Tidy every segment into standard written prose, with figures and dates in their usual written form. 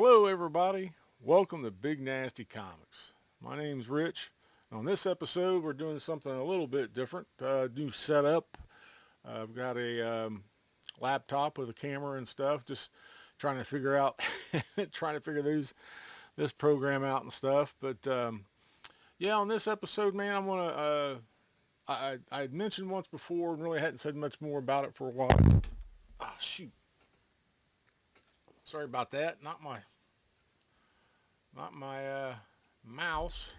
Hello, everybody. Welcome to Big Nasty Comics. My name's Rich. On this episode, we're doing something a little bit different. New setup. I've got a laptop with a camera and stuff. Just trying to figure out, trying to figure this program out and stuff. But yeah, on this episode, man, I'm gonna. I had mentioned once before and really hadn't said much more about it for a while. Oh shoot! Sorry about that. Not my mouse.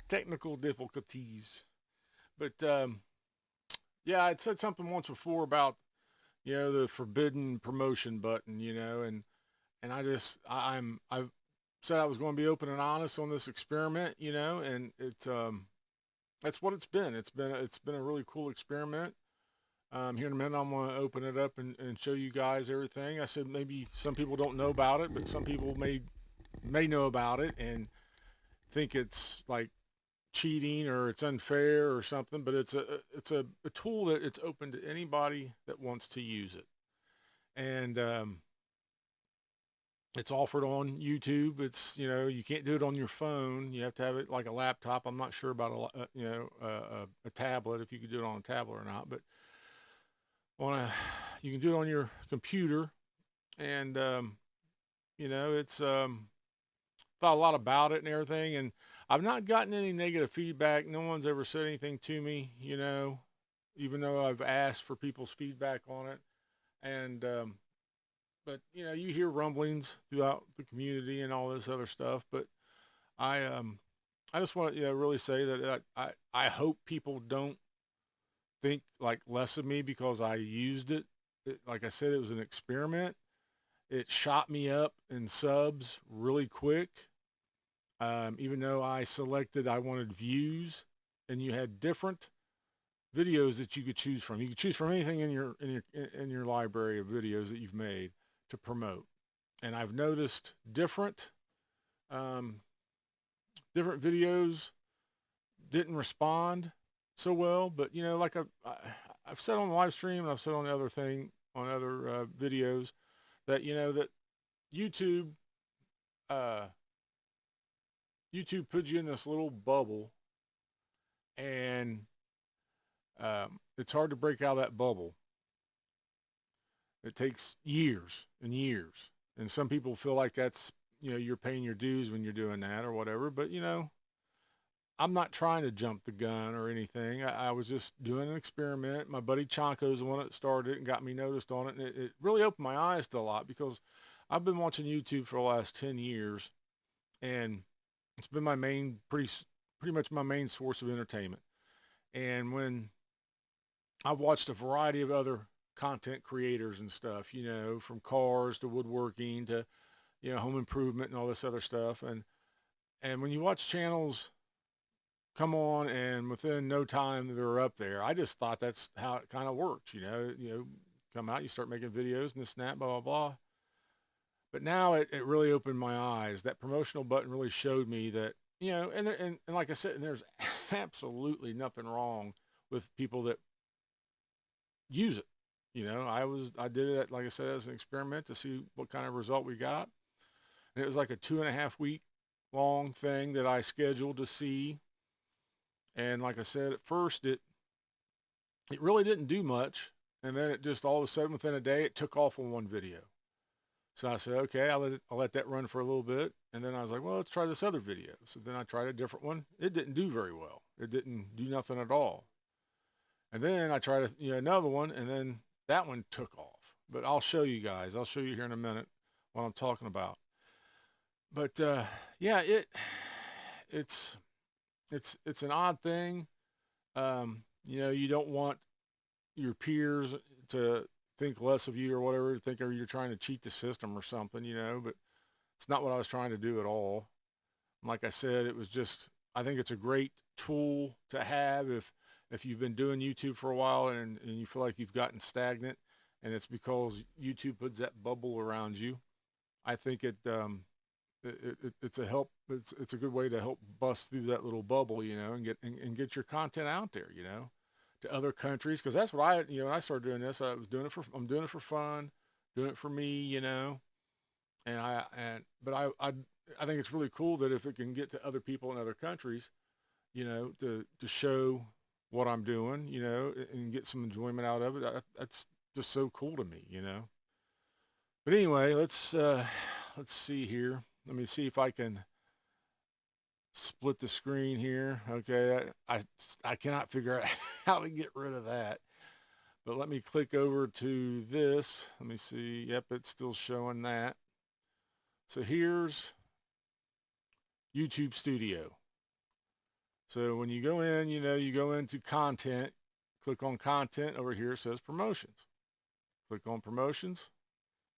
Technical difficulties. But yeah, I'd said something once before about the forbidden promotion button, and I've said I was going to be open and honest on this experiment, and that's what it's been. It's been a really cool experiment. Here in a minute, I'm going to open it up and show you guys everything. I said maybe some people don't know about it, but some people may know about it and think it's like cheating or it's unfair or something, but it's a tool that it's open to anybody that wants to use it. And it's offered on YouTube. It's, you can't do it on your phone. You have to have it like a laptop. I'm not sure about a tablet, if you could do it on a tablet or not, but you can do it on your computer. And it's thought a lot about it and everything, and I've not gotten any negative feedback. No one's ever said anything to me, even though I've asked for people's feedback on it. And but you hear rumblings throughout the community and all this other stuff. But I just want to really say that I hope people don't think like less of me because I used it. Like I said, it was an experiment. It shot me up in subs really quick. Even though I selected I wanted views, and you had different videos that you could choose from. You could choose from anything in your library of videos that you've made to promote. And I've noticed um, different videos didn't respond so well. But like I've said on the live stream, and I've said on the other thing on other videos that that YouTube uh, YouTube puts you in this little bubble, and it's hard to break out of that bubble. It takes years and years, and some people feel like that's you're paying your dues when you're doing that or whatever. But I'm not trying to jump the gun or anything. I was just doing an experiment. My buddy Chonko is the one that started it and got me noticed on it, and it really opened my eyes to a lot because I've been watching YouTube for the last 10 years, and it's been my main, pretty much my main source of entertainment. And when I've watched a variety of other content creators and stuff, from cars to woodworking to, home improvement and all this other stuff. And when you watch channels come on and within no time they're up there, I just thought that's how it kind of works, come out, you start making videos and this and that, blah, blah, blah. But now it really opened my eyes. That promotional button really showed me that, and like I said, and there's absolutely nothing wrong with people that use it. I did it, like I said, as an experiment to see what kind of result we got. And it was like a 2.5 week long thing that I scheduled to see. And like I said, at first it really didn't do much. And then it just all of a sudden within a day, it took off on one video. So I said, okay, I'll let that run for a little bit. And then I was like, well, let's try this other video. So then I tried a different one. It didn't do very well. It didn't do nothing at all. And then I tried another one, and then that one took off. But I'll show you guys. I'll show you here in a minute what I'm talking about. But yeah, it's it's an odd thing. You don't want your peers to think less of you or whatever, think or you're trying to cheat the system or something, but it's not what I was trying to do at all. Like I said, it was just, I think it's a great tool to have if you've been doing YouTube for a while and you feel like you've gotten stagnant and it's because YouTube puts that bubble around you. I think it's a help. It's a good way to help bust through that little bubble, and get your content out there, to other countries. Cause that's what when I started doing this, I'm doing it for fun, doing it for me, you know. But I think it's really cool that if it can get to other people in other countries, you know, to show what I'm doing, you know, and get some enjoyment out of it. That's just so cool to me, you know. But anyway, let's see here. Let me see if I can split the screen here. Okay, I cannot figure out how to get rid of that. But let me click over to this. Let me see. Yep, it's still showing that. So here's YouTube Studio. So when you go in, you know, you go into content, click on content. Over here it says promotions. Click on promotions,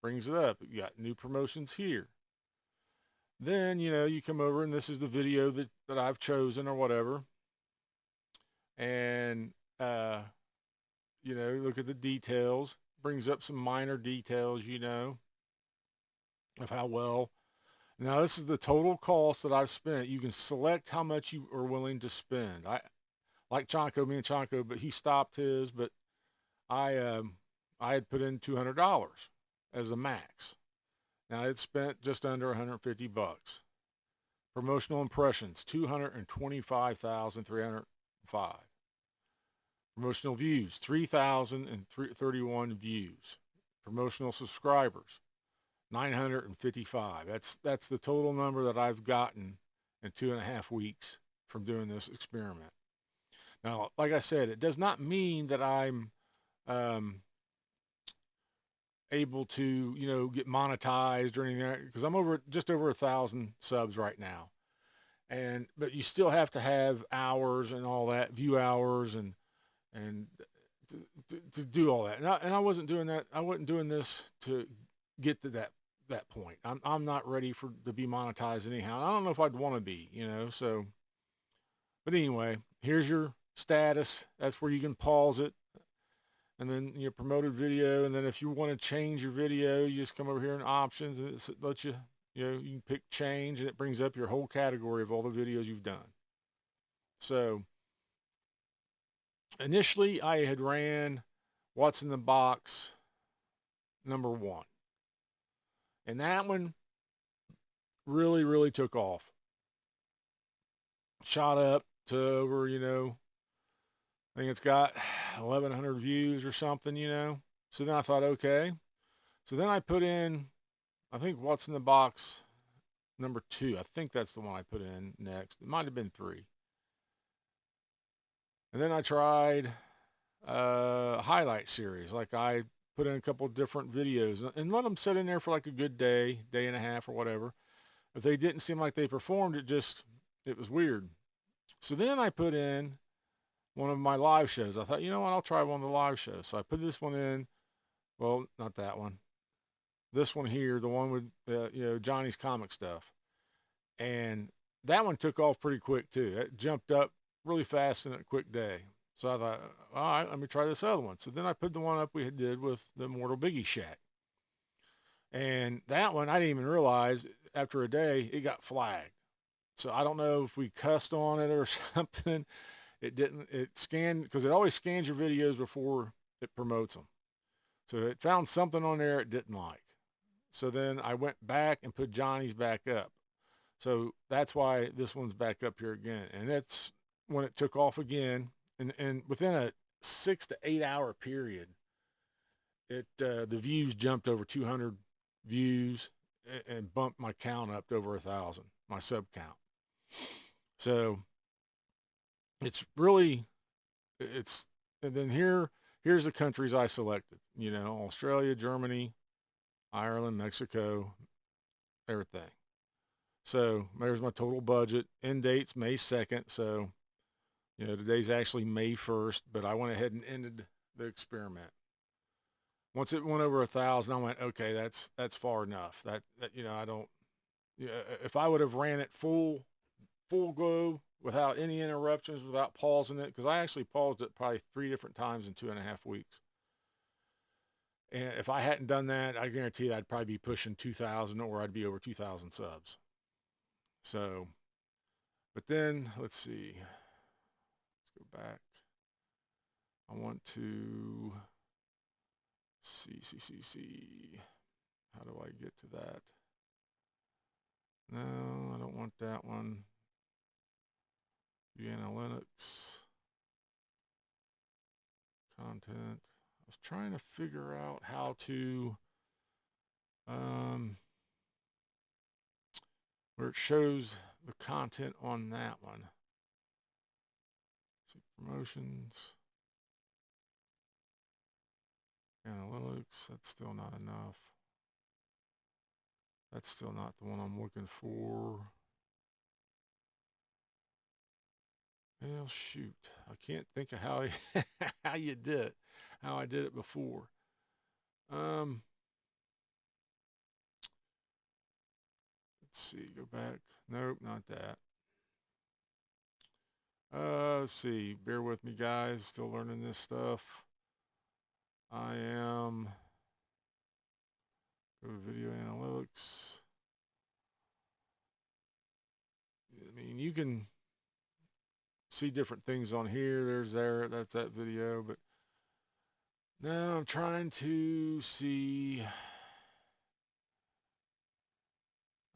brings it up. You got new promotions here. Then, you know, you come over and this is the video that I've chosen or whatever. And, you know, look at the details, brings up some minor details, you know, of how well. Now, this is the total cost that I've spent. You can select how much you are willing to spend. I like Chonko, me and Chonko, but he stopped his, but I had put in $200 as a max. Now, it spent just under 150 bucks. Promotional impressions, 225,305. Promotional views, 3,031 views. Promotional subscribers, 955. That's the total number that I've gotten in 2.5 weeks from doing this experiment. Now, like I said, it does not mean that I'm able to, you know, get monetized or anything, because I'm just over 1,000 subs right now. But you still have to have hours and all that, view hours and to do all that. And I wasn't doing that. I wasn't doing this to get to that point. I'm not ready to be monetized anyhow. I don't know if I'd want to be, you know. So, but anyway, here's your status. That's where you can pause it. And then your promoted video. And then if you want to change your video, you just come over here in options and it lets you, you know, you can pick change and it brings up your whole category of all the videos you've done. So initially I had ran What's in the Box #1. And that one really, really took off. Shot up to over, you know, I think it's got 1,100 views or something, you know. So then I thought, okay. So then I put in, I think What's in the Box #2. I think that's the one I put in next. It might have been 3. And then I tried a highlight series. Like I put in a couple different videos and let them sit in there for like a good day, day and a half or whatever. If they didn't seem like they performed, it was weird. So then I put in one of my live shows. I thought, you know what, I'll try one of the live shows. So I put this one in. Well, not that one. This one here, the one with, you know, Johnny's comic stuff. And that one took off pretty quick too. It jumped up really fast in a quick day. So I thought, all right, let me try this other one. So then I put the one up we did with the Immortal Biggie Shack. And that one, I didn't even realize after a day, it got flagged. So I don't know if we cussed on it or something. It scanned, because it always scans your videos before it promotes them. So it found something on there it didn't like. So then I went back and put Johnny's back up. So that's why this one's back up here again. And that's when it took off again. And within a 6 to 8 hour period, the views jumped over 200 views and bumped my count up to over 1,000, my sub count. So it's really, and then here's the countries I selected, you know, Australia, Germany, Ireland, Mexico, everything. So there's my total budget. End date's May 2nd. So, you know, today's actually May 1st, but I went ahead and ended the experiment. Once it went over 1,000, I went, okay, that's far enough. That you know, I don't, if I would have ran it full go without any interruptions, without pausing it, because I actually paused it probably 3 different times in 2.5 weeks. And if I hadn't done that, I guarantee you I'd probably be pushing 2,000 or I'd be over 2,000 subs. So, but then let's see. Let's go back. I want to see. How do I get to that? No, I don't want that one. View analytics. Content. I was trying to figure out how to, where it shows the content on that one. See, promotions. Analytics, that's still not enough. That's still not the one I'm looking for. Well, shoot. I can't think of how how you did it, how I did it before. Let's see, go back. Nope, not that. Let's see. Bear with me, guys. Still learning this stuff. I am. Go to video analytics. I mean, you can see different things on here. That's that video. But now I'm trying to see.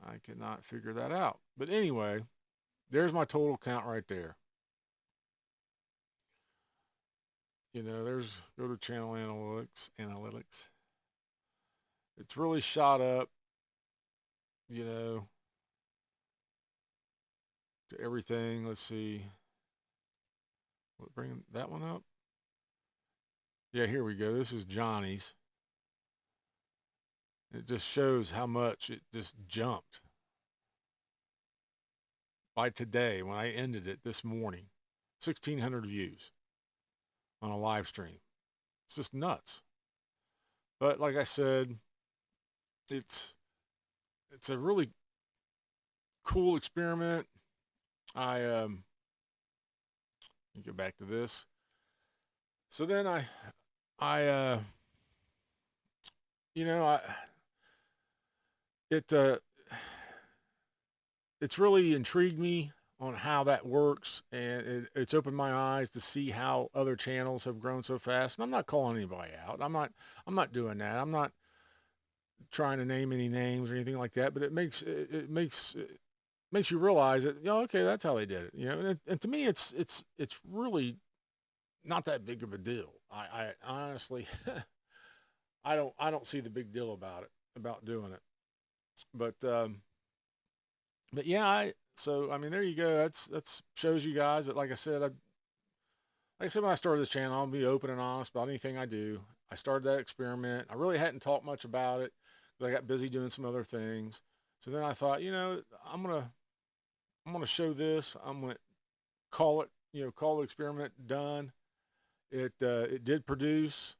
I cannot figure that out. But anyway, there's my total count right there. You know, go to channel analytics. It's really shot up, you know, to everything. Let's see. Bring that one up. Yeah, here we go. This is Johnny's. It just shows how much it just jumped by today when I ended it this morning. 1,600 views on a live stream. It's just nuts. But like I said, it's a really cool experiment. Let me go back to this. So then it's really intrigued me on how that works, and it's opened my eyes to see how other channels have grown so fast. And I'm not calling anybody out. I'm not doing that. I'm not trying to name any names or anything like that. But it makes you realize that, okay, that's how they did it. And to me, it's really not that big of a deal. I honestly, I don't see the big deal about doing it. But yeah, so I mean, there you go. That's shows you guys that, like I said, when I started this channel, I'll be open and honest about anything I do. I started that experiment. I really hadn't talked much about it because I got busy doing some other things. So then I thought, I'm gonna show this. I'm gonna call the experiment done. It did produce.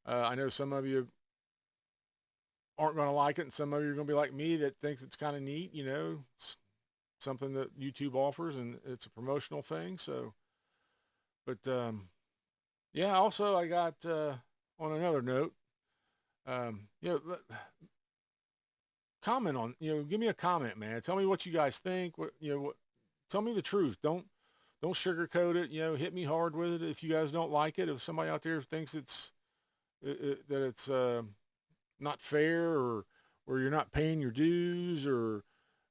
I know some of you aren't going to like it, and some of you are going to be like me that thinks it's kind of neat. It's something that YouTube offers, and it's a promotional thing. So, but yeah. Also, I got on another note, comment on, give me a comment, man. Tell me what you guys think. Tell me the truth. Don't sugarcoat it. Hit me hard with it if you guys don't like it. If somebody out there thinks that it's not fair, or you're not paying your dues, or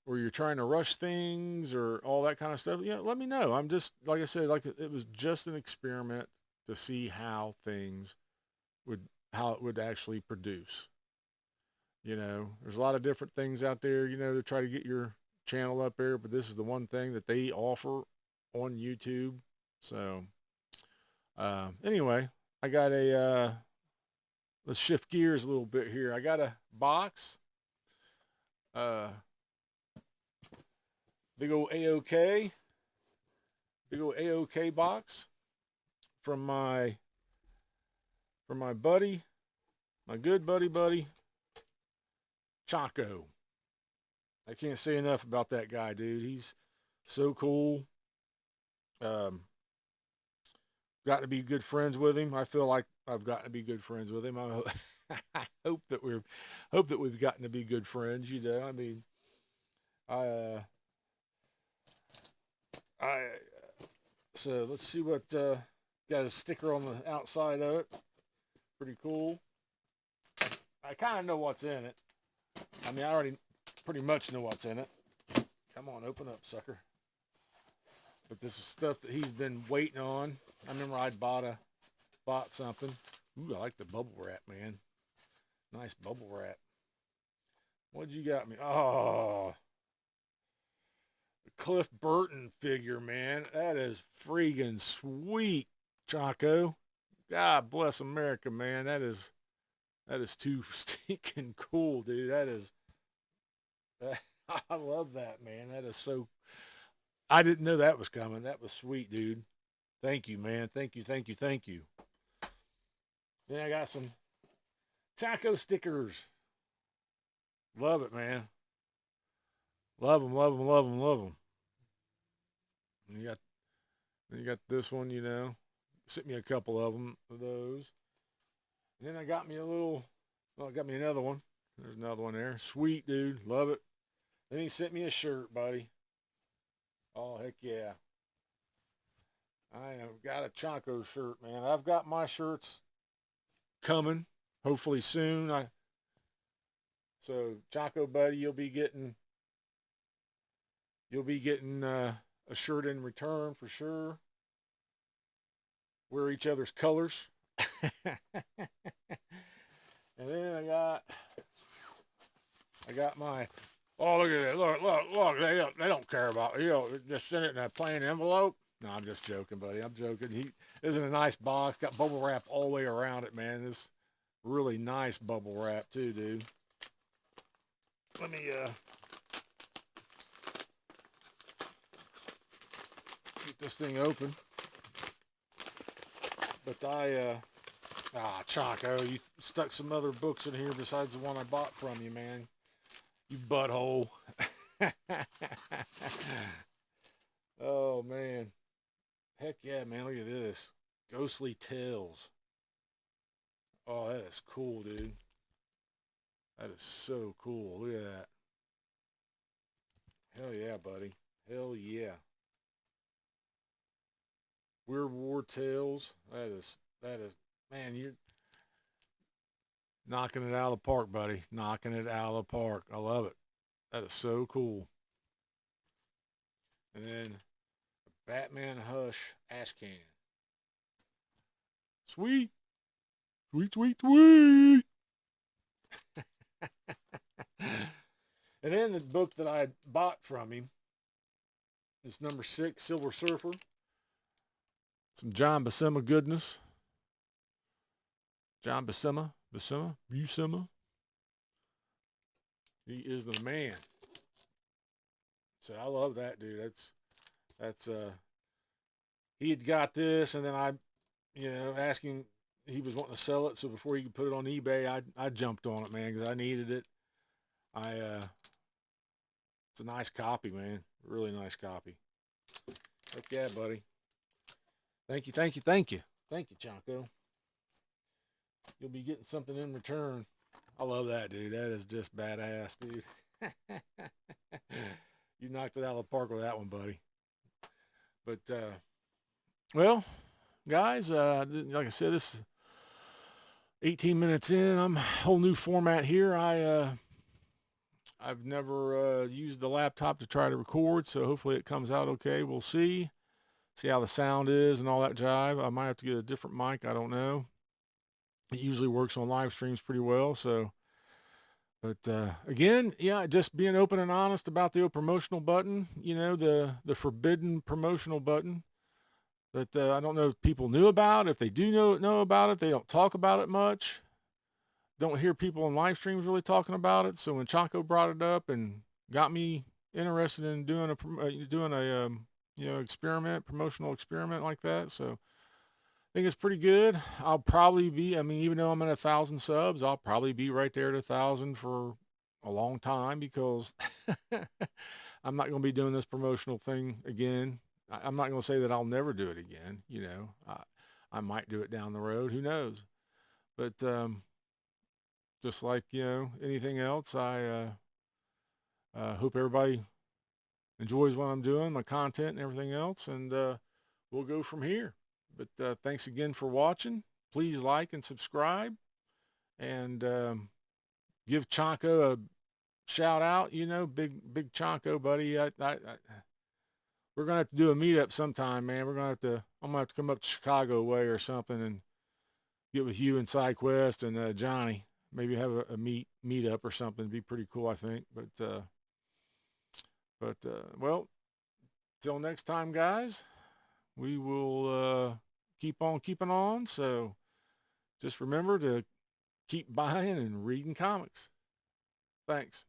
you're trying to rush things, or all that kind of stuff, let me know. I'm just, like I said, like it was just an experiment to see how it would actually produce. There's a lot of different things out there, to try to get your channel up there, but this is the one thing that they offer on YouTube. So anyway, I got let's shift gears a little bit here. I got a box, big old AOK box from my buddy, my good buddy, Chonko. I can't say enough about that guy, dude. He's so cool. Got to be good friends with him. I feel like I've gotten to be good friends with him. I hope that we've gotten to be good friends. I mean, so let's see what got a sticker on the outside of it. Pretty cool. I kind of know what's in it. I mean, I already pretty much know what's in it. Come on, open up, sucker. But this is stuff that he's been waiting on. I remember I bought something. Ooh, I like the bubble wrap, man. Nice bubble wrap. What'd you got me? Oh, the Cliff Burton figure, man. That is freaking sweet, Chonko. God bless America, man. That is too stinking cool, dude. I love that, man. That is so. I didn't know that was coming. That was sweet, dude. Thank you, man. Thank you, thank you, thank you. Then I got some taco stickers. Love it, man. Love them, love them, love them, love them. And you got this one, you know. Sent me a couple of them, of those. And then I got me I got me another one. There's another one there. Sweet, dude. Love it. Then he sent me a shirt, buddy. Oh, heck yeah. I have got a Chonko shirt, man. I've got my shirts coming, hopefully soon. So Chonko, buddy, you'll be getting a shirt in return for sure. Wear each other's colors. And then I got my, oh, look at that. Look. They don't care about, just send it in a plain envelope. No, I'm just joking, buddy. I'm joking. He isn't a nice box. Got bubble wrap all the way around it, man. This really nice bubble wrap too, dude. Let me get this thing open. But Chonko, you stuck some other books in here besides the one I bought from you, man. You butthole. Oh, man. Heck yeah, man. Look at this. Ghostly Tales. Oh, that is cool, dude. That is so cool. Look at that. Hell yeah, buddy. Hell yeah. Weird War Tales. That is, man, you're knocking it out of the park, buddy. Knocking it out of the park. I love it. That is so cool. And then Batman Hush Ash Can. Sweet. Sweet, sweet, sweet. And then the book that I bought from him is number 6, Silver Surfer. Some John Buscema goodness. John Buscema. He is the man. So I love that, dude. He had got this, and then I, asking, he was wanting to sell it. So before he could put it on eBay, I jumped on it, man, because I needed it. It's a nice copy, man. Really nice copy. Heck yeah, buddy. Thank you, thank you, thank you. Thank you, Chonko. You'll be getting something in return. I love that, dude. That is just badass, dude. You knocked it out of the park with that one, buddy. But, well, guys, like I said, this is 18 minutes in. I'm a whole new format here. I've never used the laptop to try to record, so hopefully it comes out okay. We'll see how the sound is and all that jive. I might have to get a different mic. I don't know. It usually works on live streams pretty well. So, but again, yeah, just being open and honest about the promotional button. The forbidden promotional button that I don't know if people knew about. If they do know about it, they don't talk about it much. Don't hear people on live streams really talking about it. So when Chonko brought it up and got me interested in doing a promotional experiment like that. So I think it's pretty good. I'll probably be, even though I'm at 1,000 subs, I'll probably be right there at 1,000 for a long time because I'm not going to be doing this promotional thing again. I'm not going to say that I'll never do it again. I might do it down the road. Who knows? But, just like, anything else, I hope everybody enjoys what I'm doing, my content and everything else, and we'll go from here. But thanks again for watching. Please like and subscribe, and give Chonko a shout out. You know, big Chonko, buddy. We're gonna have to do a meetup sometime, man. I'm gonna have to come up to Chicago way or something and get with you and SideQuest and Johnny. Maybe have a meetup or something. It'd be pretty cool, I think. Well, till next time, guys. We will keep on keeping on. So just remember to keep buying and reading comics. Thanks.